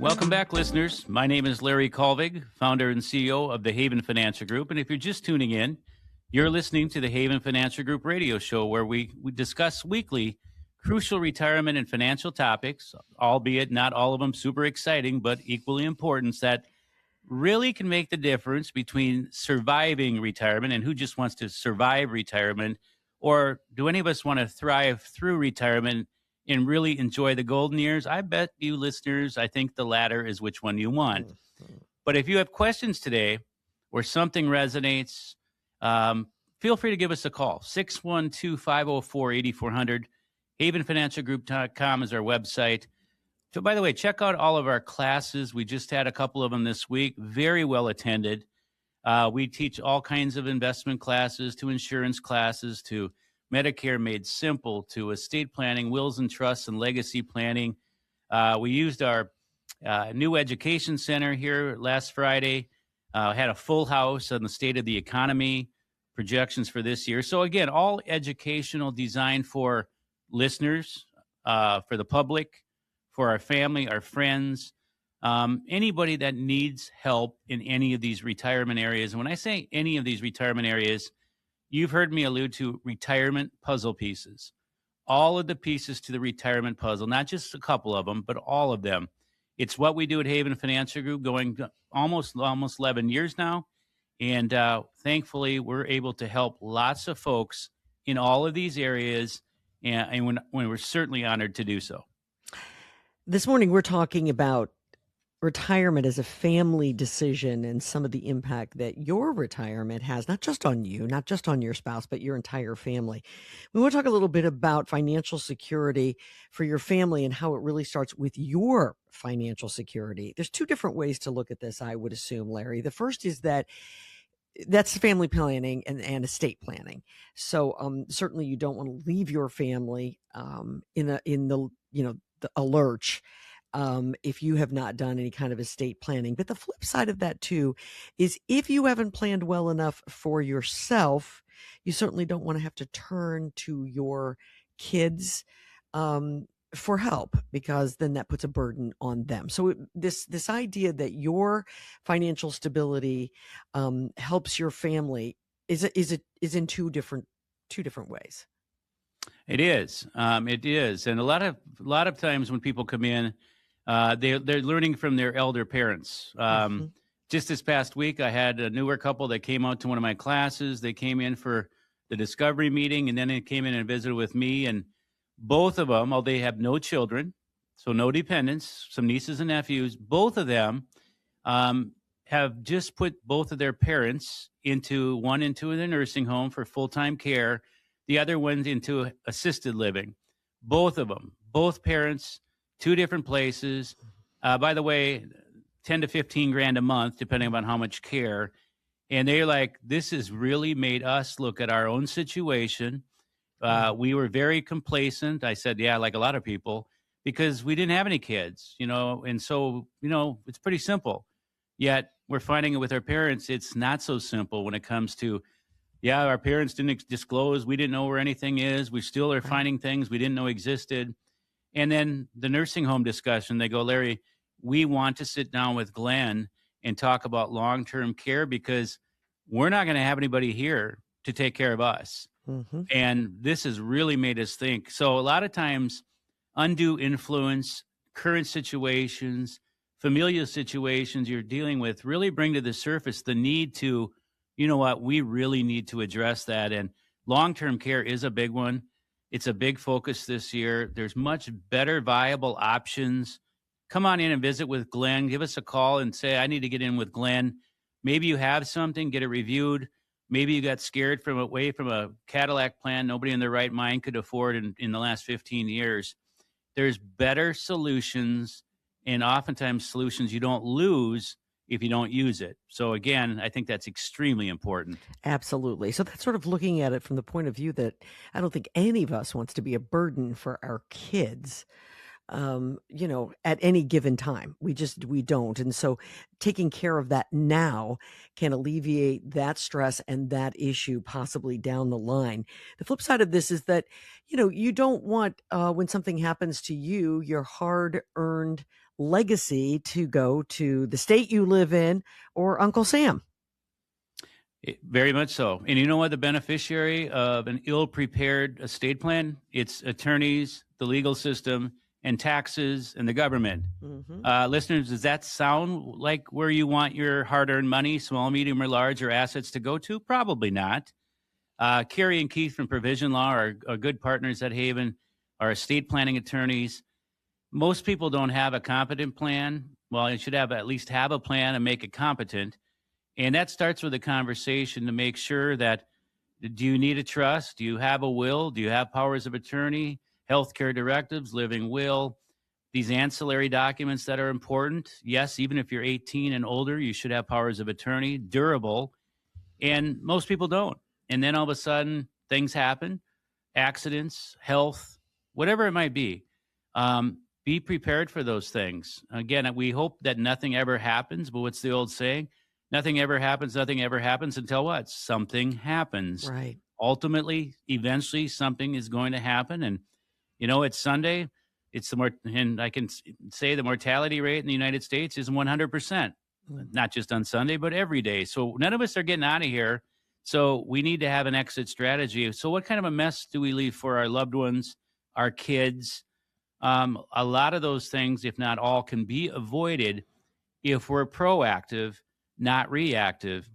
Welcome back, listeners. My name is Larry Kallevig, founder and CEO of the Haven Financial Group. And if you're just tuning in, you're listening to the Haven Financial Group radio show, where we discuss weekly crucial retirement and financial topics, albeit not all of them super exciting, but equally important, that really can make the difference between surviving retirement and who just wants to survive retirement, or do any of us want to thrive through retirement and really enjoy the golden years? I bet you listeners, I think the latter is which one you want. But if you have questions today or something resonates, feel free to give us a call. 612-504-8400. HavenFinancialGroup.com is our website. So, by the way, check out all of our classes. We just had a couple of them this week, very well attended. We teach all kinds of investment classes, to insurance classes, to Medicare Made Simple, to estate planning, wills and trusts, and legacy planning. We used our new education center here last Friday, had a full house on the state of the economy, projections for this year. So again, all educational, designed for listeners, for the public, for our family, our friends, anybody that needs help in any of these retirement areas. And when I say any of these retirement areas, you've heard me allude to retirement puzzle pieces. All of the pieces to the retirement puzzle, not just a couple of them, but all of them. It's what we do at Haven Financial Group, going almost 11 years now. And thankfully, we're able to help lots of folks in all of these areas, and when we're certainly honored to do so. This morning, we're talking about retirement as a family decision and some of the impact that your retirement has, not just on you, not just on your spouse, but your entire family. We want to talk a little bit about financial security for your family and how it really starts with your financial security. There's two different ways to look at this, I would assume, Larry. The first is that's family planning and estate planning. So certainly you don't want to leave your family in the lurch if you have not done any kind of estate planning. But the flip side of that too is, if you haven't planned well enough for yourself, you certainly don't want to have to turn to your kids for help, because then that puts a burden on them. So this idea that your financial stability helps your family is in two different ways. It is. It is. And a lot of times when people come in, they're learning from their elder parents. Just this past week, I had a newer couple that came out to one of my classes. They came in for the discovery meeting, and then they came in and visited with me. And both of them, they have no children, so no dependents, some nieces and nephews, both of them have just put both of their parents into the nursing home for full-time care. The other one's into assisted living. Both of them, both parents, two different places. By the way, 10 to 15 grand a month, depending on how much care. And they're like, this has really made us look at our own situation. We were very complacent. I said, yeah, like a lot of people, because we didn't have any kids, and so, it's pretty simple. Yet we're finding it with our parents, it's not so simple when it comes to, yeah, our parents didn't disclose. We didn't know where anything is. We still are finding things we didn't know existed. And then the nursing home discussion, they go, Larry, we want to sit down with Glenn and talk about long-term care, because we're not going to have anybody here to take care of us. And this has really made us think. So a lot of times, undue influence, current situations, familial situations you're dealing with really bring to the surface the need to, we really need to address that. And long-term care is a big one. It's a big focus this year. There's much better viable options. Come on in and visit with Glenn. Give us a call and say, I need to get in with Glenn. Maybe you have something, get it reviewed. Maybe you got scared away from a Cadillac plan nobody in their right mind could afford in the last 15 years. There's better solutions, and oftentimes solutions you don't lose if you don't use it. So again, I think that's extremely important. Absolutely. So that's sort of looking at it from the point of view that I don't think any of us wants to be a burden for our kids. At any given time. We don't. And so taking care of that now can alleviate that stress and that issue possibly down the line. The flip side of this is that, you don't want, when something happens to you, your hard-earned legacy to go to the state you live in or Uncle Sam. Very much so. And you know what? The beneficiary of an ill-prepared estate plan, it's attorneys, the legal system, and taxes, and the government. Listeners, does that sound like where you want your hard-earned money, small, medium, or large, or assets to go to? Probably not. Carrie and Keith from Provision Law are good partners at Haven, are estate planning attorneys. Most people don't have a competent plan. Well, you should have at least have a plan and make it competent. And that starts with a conversation to make sure that, do you need a trust? Do you have a will? Do you have powers of attorney, healthcare directives, living will, these ancillary documents that are important? Yes, even if you're 18 and older, you should have powers of attorney, durable. And most people don't. And then all of a sudden, things happen, accidents, health, whatever it might be. Be prepared for those things. Again, we hope that nothing ever happens, but what's the old saying? Nothing ever happens until what? Something happens. Right. Ultimately, eventually, something is going to happen. And, it's Sunday. And I can say the mortality rate in the United States is 100%, not just on Sunday, but every day. So none of us are getting out of here. So we need to have an exit strategy. So what kind of a mess do we leave for our loved ones, our kids? A lot of those things, if not all, can be avoided if we're proactive, not reactive.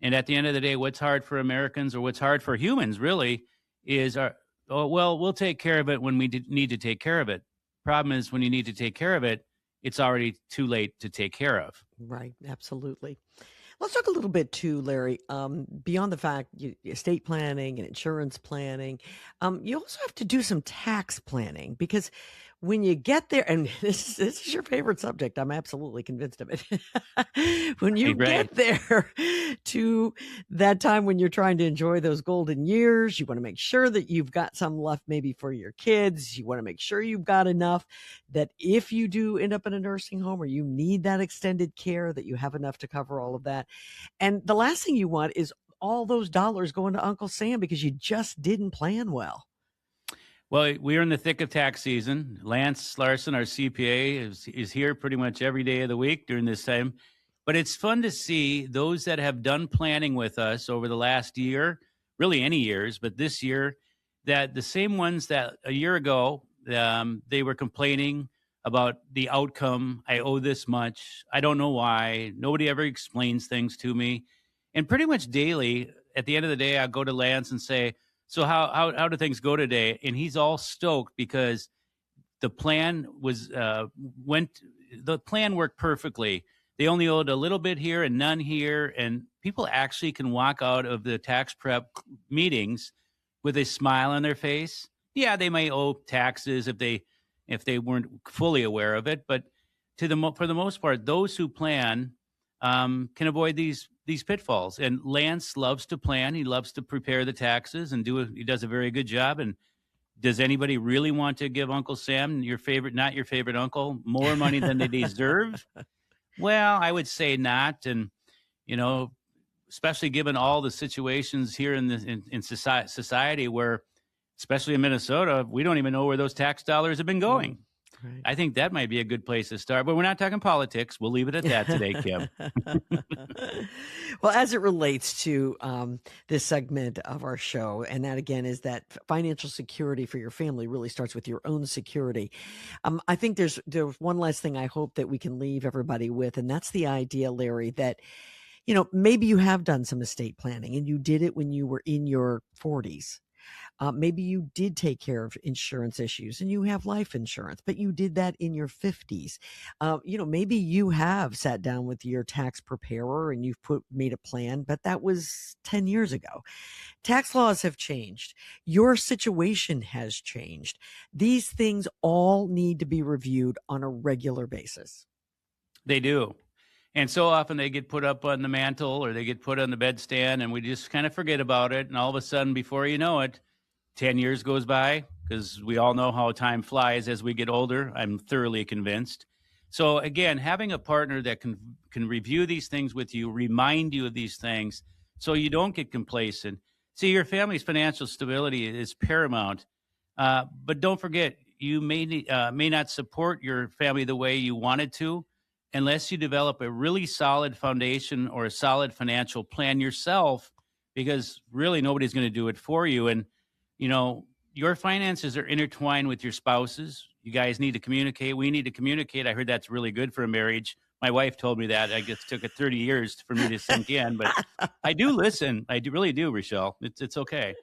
And at the end of the day, what's hard for Americans, or what's hard for humans really, is we'll take care of it when we need to take care of it. Problem is, when you need to take care of it, it's already too late to take care of. Right. Absolutely. Let's talk a little bit too, Larry, beyond the fact estate planning and insurance planning, you also have to do some tax planning, because when you get there, and this is your favorite subject, I'm absolutely convinced of it. When you get there to that time when you're trying to enjoy those golden years, you want to make sure that you've got some left maybe for your kids. You want to make sure you've got enough that if you do end up in a nursing home or you need that extended care, that you have enough to cover all of that. And the last thing you want is all those dollars going to Uncle Sam because you just didn't plan well. Well, we are in the thick of tax season. Lance Larson, our CPA, is here pretty much every day of the week during this time. But it's fun to see those that have done planning with us over the last year, really any years, but this year, that the same ones that a year ago, they were complaining about the outcome. I owe this much. I don't know why. Nobody ever explains things to me. And pretty much daily, at the end of the day, I'll go to Lance and say, so how do things go today? And he's all stoked because the plan the plan worked perfectly. They only owed a little bit here and none here. And people actually can walk out of the tax prep meetings with a smile on their face. Yeah, they may owe taxes if they weren't fully aware of it. But for the most part, those who plan can avoid these pitfalls. And Lance loves to plan. He loves to prepare the taxes and he does a very good job. And does anybody really want to give Uncle Sam, not your favorite uncle, more money than they deserve? Well, I would say not. And, especially given all the situations here in society where, especially in Minnesota, we don't even know where those tax dollars have been going. Right. I think that might be a good place to start, but we're not talking politics. We'll leave it at that today, Kim. Well, as it relates to this segment of our show, and that again is that financial security for your family really starts with your own security. I think there's one last thing I hope that we can leave everybody with, and that's the idea, Larry, that maybe you have done some estate planning and you did it when you were in your 40s. Maybe you did take care of insurance issues and you have life insurance, but you did that in your 50s. Maybe you have sat down with your tax preparer and you've made a plan, but that was 10 years ago. Tax laws have changed. Your situation has changed. These things all need to be reviewed on a regular basis. They do. And so often they get put up on the mantle or they get put on the bedstand and we just kind of forget about it. And all of a sudden, before you know it, 10 years goes by, because we all know how time flies as we get older. I'm thoroughly convinced. So again, having a partner that can review these things with you, remind you of these things so you don't get complacent. See, your family's financial stability is paramount. But don't forget, you may not support your family the way you wanted to unless you develop a really solid foundation or a solid financial plan yourself, because really nobody's going to do it for you. And, you know, your finances are intertwined with your spouses. You guys need to communicate. We need to communicate. I heard that's really good for a marriage. My wife told me that. I guess it took it 30 years for me to sink in, but I do listen. Really do, Rochelle. It's okay.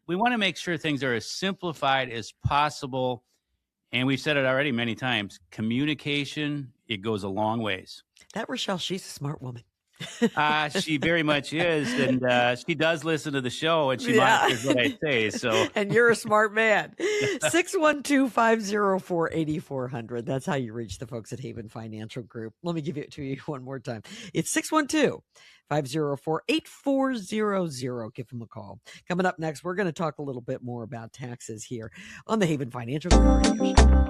We want to make sure things are as simplified as possible. And we've said it already many times. Communication, it goes a long ways. That Rochelle, she's a smart woman. She very much is. And she does listen to the show, and she monitors what I say. So, and you're a smart man. 612-504-8400. That's how you reach the folks at Haven Financial Group. Let me give it to you one more time. It's 612-504-8400. Give them a call. Coming up next, we're going to talk a little bit more about taxes here on the Haven Financial Group Radio Show.